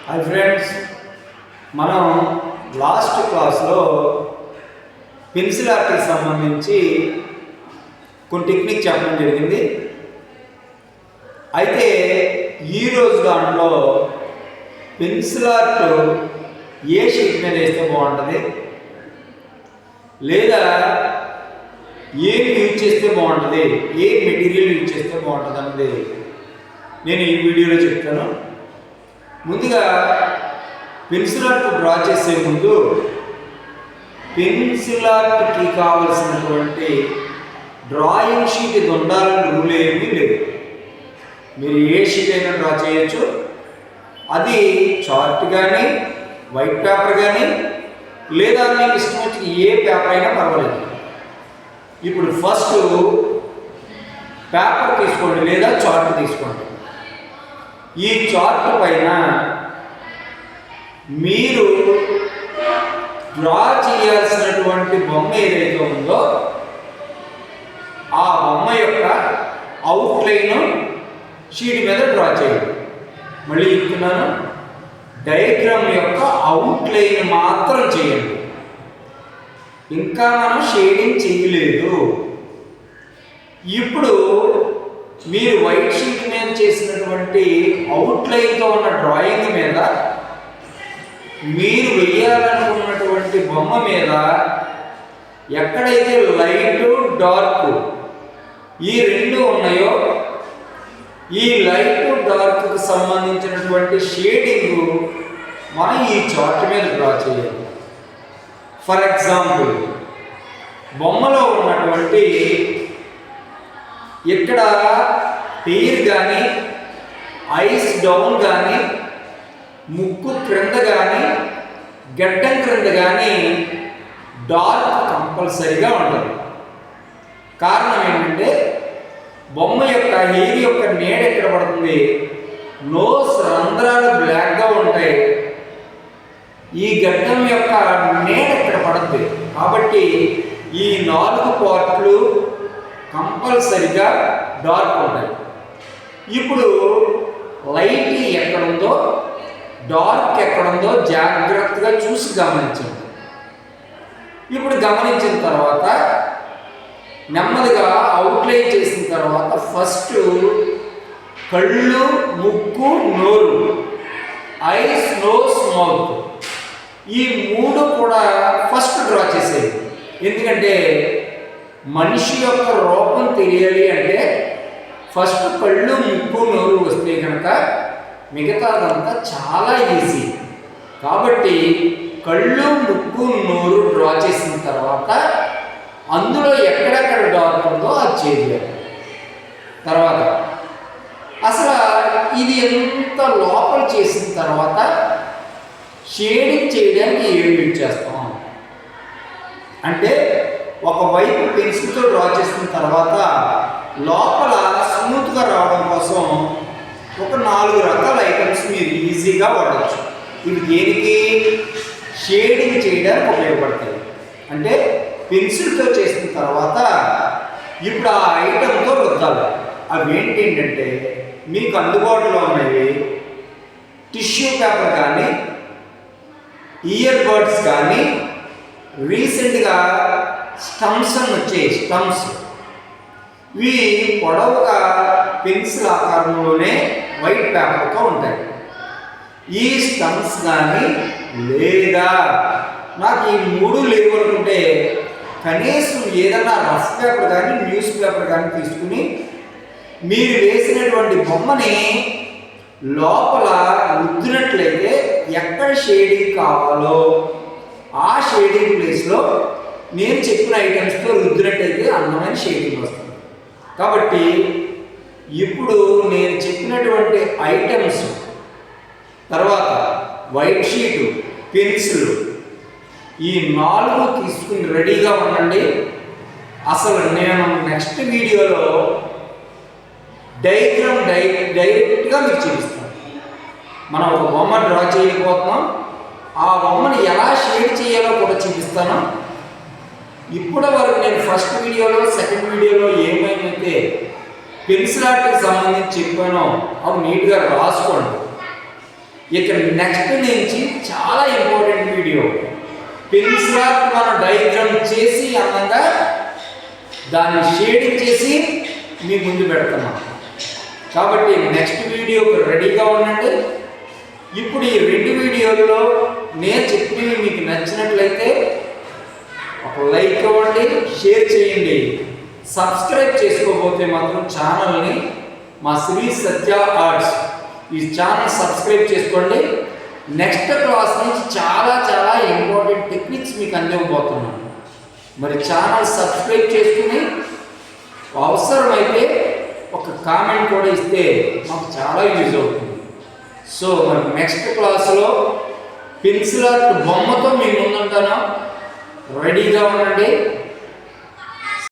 Hi friends, మనం last క్లాస్లో pencil ఆర్ట్కి సంబంధించి కొన్ని టెక్నిక్ చెప్పడం జరిగింది. అయితే ఈరోజు దాంట్లో పెన్సిల్ ఆర్ట్ ఏ షీట్ మీద వేస్తే బాగుంటుంది, లేదా ఏం యూజ్ చేస్తే బాగుంటుంది, ఏ మెటీరియల్ యూజ్ చేస్తే బాగుంటుంది అన్నది నేను ఈ వీడియోలో చెప్తాను. ముందుగా పెన్సిల్ ఆర్ట్ డ్రా చేసే ముందు పెన్సిల్ ఆర్ట్కి కావలసినటువంటి డ్రాయింగ్ షీట్ ఇది ఉండాలని రూల్ ఏమీ లేదు. మీరు ఏ షీట్ అయినా డ్రా చేయొచ్చు. అది చార్ట్ కానీ, వైట్ పేపర్ కానీ, లేదా మీకు ఇష్టం వచ్చిన ఏ పేపర్ అయినా పర్వాలేదు. ఇప్పుడు ఫస్ట్ పేపర్ తీసుకోండి, లేదా చార్ట్ తీసుకోండి. ఈ చార్ట్ పైన మీరు డ్రా చేయాల్సినటువంటి బొమ్మ ఏదైతే ఉందో ఆ బొమ్మ యొక్క అవుట్లైన్ షీట్ మీద డ్రా చేయండి. మళ్ళీ చెప్తున్నాను, డయాగ్రామ్ యొక్క అవుట్లైన్ మాత్రం చేయండి. ఇంకా మనం షేడింగ్ చేయలేదు. ఇప్పుడు మీరు వైట్ షీట్ మీద చేసినటువంటి అవుట్లైన్తో ఉన్న డ్రాయింగ్ మీద మీరు వేయాలనుకున్నటువంటి బొమ్మ మీద ఎక్కడైతే లైట్ డార్క్ ఈ రెండు ఉన్నాయో ఈ లైట్ డార్క్కి సంబంధించినటువంటి షేడింగ్ మనం ఈ చార్ట్ మీద డ్రా చేయాలి. ఫర్ ఎగ్జాంపుల్, బొమ్మలో ఉన్నటువంటి ఇక్కడ హెయిర్ కానీ, ఐస్ డౌన్ కానీ, ముక్కు క్రింద కానీ, గడ్డం క్రింద కానీ డార్క్ కంపల్సరీగా ఉంటుంది. కారణం ఏంటంటే బొమ్మ యొక్క హెయిర్ యొక్క నీడ ఎక్కడ పడుతుంది, నోస్ రంధ్రాలు బ్లాక్గా ఉంటాయి, ఈ గడ్డం యొక్క నీడ ఎక్కడ పడుతుంది. కాబట్టి ఈ 4 పార్ట్లు కంపల్సరిగా డార్క్ ఉంటాయి. ఇప్పుడు లైట్ ఎక్కడుందో, డార్క్ ఎక్కడుందో జాగ్రత్తగా చూసి గమనించండి. ఇప్పుడు గమనించిన తర్వాత నెమ్మదిగా అవుట్లైన్ చేసిన తర్వాత ఫస్ట్ కళ్ళు, ముక్కు, నోరు, ఐస్, నోస్, మౌత్ ఈ 3 కూడా ఫస్ట్ డ్రా చేసేది. ఎందుకంటే మనిషి యొక్క రూపం తెలియాలి అంటే ఫస్ట్ కళ్ళు, ముక్కు, నోరు వస్తే కనుక మిగతాదంతా చాలా ఈజీ. కాబట్టి కళ్ళు, ముక్కు, నోరు డ్రా చేసిన తర్వాత అందులో ఎక్కడెక్కడ డార్క్ ఉందో అది చేయాలి. తర్వాత అసలు ఇది ఎంత లోపల చేసిన తర్వాత షేడింగ్ చేయడానికి ఏం యూజ్ చేస్తాం అంటే, ఒకవైపు పెన్సిల్తో డ్రా చేసిన తర్వాత లోపల స్మూత్గా రావడం కోసం ఒక 4 రకాల ఐటమ్స్ మీరు ఈజీగా వాడచ్చు. ఇవి దేనికి? షేడింగ్ చేయడానికి ఉపయోగపడతాయి. అంటే పెన్సిల్తో చేసిన తర్వాత ఇప్పుడు ఆ ఐటమ్తో రుద్దాలి. అవి ఏంటంటే మీకు అందుబాటులో ఉన్నవి టిష్యూ పేపర్ కానీ, ఇయర్ బడ్స్ కానీ, రీసెంట్గా స్టంప్స్ అని వచ్చాయి. స్టంప్స్ ఇవి పొడవుగా పెన్సిల్ ఆకారంలోనే వైట్ పేపర్తో ఉంటాయి. ఈ స్టంప్స్ కానీ, లేదా నాకు ఈ 3 లేవు అనుకుంటే కనీసం ఏదైనా రఫ్ పేపర్ కానీ, న్యూస్ పేపర్ కానీ తీసుకుని మీరు వేసినటువంటి బొమ్మని లోపల రుద్దినట్లయితే ఎక్కడ షేడింగ్ కావాలో ఆ షేడింగ్ ప్లేస్లో నేను చెప్పిన ఐటమ్స్తో రుద్దినట్టయితే అందమైన షేడింగ్ వస్తుంది. కాబట్టి ఇప్పుడు నేను చెప్పినటువంటి ఐటమ్స్ తర్వాత వైట్ షీటు, పెన్సిల్ ఈ 4 తీసుకుని రెడీగా ఉండండి. అసలు నేను నెక్స్ట్ వీడియోలో డయాగ్రామ్ డైరెక్ట్గా మీకు చూపిస్తాను. మనం ఒక బొమ్మ డ్రా చేయకపోతున్నాం, ఆ బొమ్మని ఎలా షేడ్ చేయాలో కూడా చూపిస్తాను. ఇప్పటి వరకు నేను ఫస్ట్ వీడియోలో, సెకండ్ వీడియోలో ఏమైతే పెన్సిల్ ఆర్ట్కి సంబంధించి చెప్పానో అవి నీట్గా రాసుకోండి. ఇక నెక్స్ట్ నుంచి చాలా ఇంపార్టెంట్ వీడియో, పెన్సిల్ ఆర్ట్ మనం డయాగ్రామ్ చేసి అందంగా దాన్ని షేడింగ్ చేసి మీ ముందు పెడుతున్నాం. కాబట్టి నెక్స్ట్ వీడియోకి రెడీగా ఉండండి. ఇప్పుడు ఈ 2 వీడియోల్లో నేను చెప్పినవి మీకు నచ్చినట్లయితే ఒక లైక్ ఇవ్వండి, షేర్ చేయండి. సబ్స్క్రైబ్ చేసుకోకపోతే మాత్రం ఛానల్ని మా శ్రీ సత్య ఆర్ట్స్ ఈ ఛానల్ సబ్స్క్రైబ్ చేసుకోండి. నెక్స్ట్ క్లాస్ నుంచి చాలా చాలా ఇంపార్టెంట్ టెక్నిక్స్ మీకు అందివ్వబోతున్నాను. మరి ఛానల్ సబ్స్క్రైబ్ చేసుకుని అవసరమైతే ఒక కామెంట్ కూడా ఇస్తే మాకు చాలా యూజ్ అవుతుంది. సో మరి నెక్స్ట్ క్లాస్లో పెన్సిల్ ఆర్ట్ బొమ్మతో మీ ముందుంటాను. రెడీగా ఉండండి.